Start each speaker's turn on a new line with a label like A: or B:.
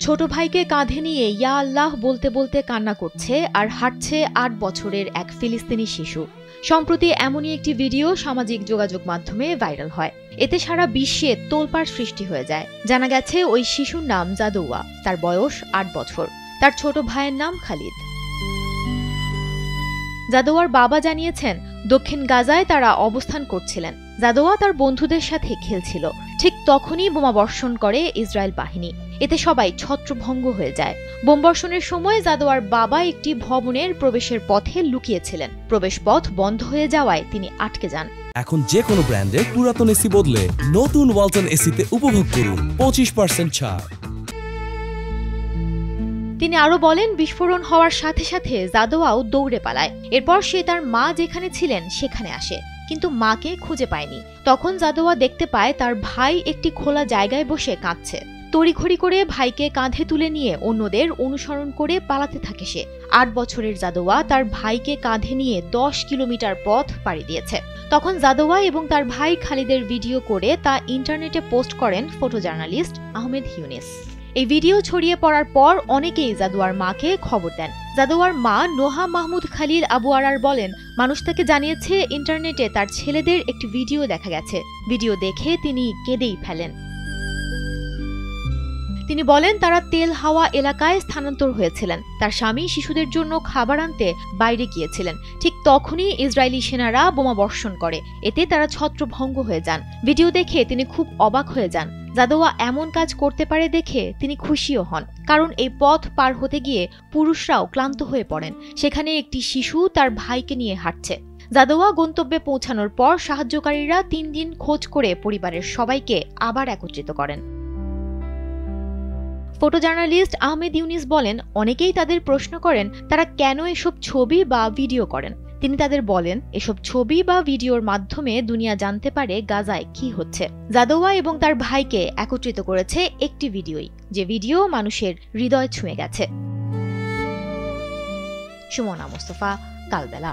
A: ছোট ভাইকে কাঁধে নিয়ে ইয়া আল্লাহ বলতে বলতে কান্না করছে আর হাঁটছে ৮ বছরের এক ফিলিস্তিনি শিশু। সম্প্রতি এমনই একটি ভিডিও সামাজিক যোগাযোগ মাধ্যমে ভাইরাল হয়। এতে সারা বিশ্বে তোলপাড় সৃষ্টি হয়ে যায়। জানা গেছে ওই শিশুর নাম জাদৌয়া, তার বয়স ৮ বছর। তার ছোট ভাইয়ের নাম খালিদ। জাদৌয়ার বাবা জানিয়েছেন, দক্ষিণ গাজায় তারা অবস্থান করছিলেন। জাদৌয়া তার বন্ধুদের সাথে খেলছিল। ঠিক তখনই বোমাবর্ষণ করে ইসরায়েল বাহিনী। এতে সবাই ছত্রভঙ্গ হয়ে যায়। বোমবর্ষণের সময় জাদৌয়ার বাবা একটি ভবনের প্রবেশের পথে লুকিয়েছিলেন। প্রবেশপথ বন্ধ হয়ে যাওয়ায় তিনি আটকে যান।
B: এখন যে কোনো ব্র্যান্ডের পুরাতন এসি বদলে নতুন ওয়ালটন এসিতে উপভোগ করুন 25% ছাড়।
A: তিনি আরো বলেন, বিস্ফোরণ হওয়ার সাথে সাথে জাদৌয়াও দৌড়ে পালায়। এরপর সে তার মা যেখানে ছিলেন সেখানে আসে, কিন্তু মাকে খুঁজে পায়নি। তখন জাদৌয়া দেখতে পায় তার ভাই একটি খোলা জায়গায় বসে কাঁদছে। তড়িঘড়ি করে ভাইকে কাঁধে তুলে নিয়ে অন্যদের অনুসরণ করে পালাতে থাকে সে। ৮ বছরের জাদৌয়া তার ভাইকে কাঁধে নিয়ে 10 কিলোমিটার পথ পাড়ি দিয়েছে। তখন জাদৌয়া এবং তার ভাই খালিদের ভিডিও করে তা ইন্টারনেটে পোস্ট করেন ফটো জার্নালিস্ট আহমেদ ইউনিস। এই ভিডিও ছড়িয়ে পড়ার পর অনেকেই জাদৌয়ার মাকে খবর দেন। জাদৌয়ার মা নোহা মাহমুদ খালিল আবু আরার বলেন, মানুষ তাকে জানিয়েছে ইন্টারনেটে তার ছেলেদের একটি ভিডিও দেখা গেছে। ভিডিও দেখে তিনি কেঁদেই ফেলেন। তিনি বলেন, তারা তেল হাওয়া এলাকায় স্থানান্তর হয়েছিলেন। তার স্বামী শিশুদের জন্য খাবার আনতে বাইরে গিয়েছিলেন। ঠিক তখনই ইসরায়েলি সেনারা বোমা বর্ষণ করে। এতে তারা ছত্রভঙ্গ হয়ে যান। ভিডিও দেখে তিনি খুব অবাক হয়ে যান। জাদৌয়া এমন কাজ করতে পারে দেখে তিনি খুশিও হন, কারণ এই পথ পার হতে গিয়ে পুরুষরাও ক্লান্ত হয়ে পড়েন। সেখানে একটি শিশু তার ভাইকে নিয়ে হাঁটছে। জাদৌয়া গন্তব্যে পৌঁছানোর পর সাহায্যকারীরা ৩ দিন খোঁজ করে পরিবারের সবাইকে আবার একত্রিত করেন। ফটো জার্নালিস্ট আহমেদ ইউনিস বলেন, অনেকেই তাদের প্রশ্ন করেন তারা কেন এসব ছবি বা ভিডিও করেন। তিনি তাদের বলেন, এসব ছবি বা ভিডিওর মাধ্যমে দুনিয়া জানতে পারে গাজায় কি হচ্ছে। জাদৌয়া এবং তার ভাইকে একত্রিত করেছে একটি ভিডিওই, যে ভিডিও মানুষের হৃদয় ছুঁয়ে গেছে। সুমনা মুস্তফা, কালবেলা।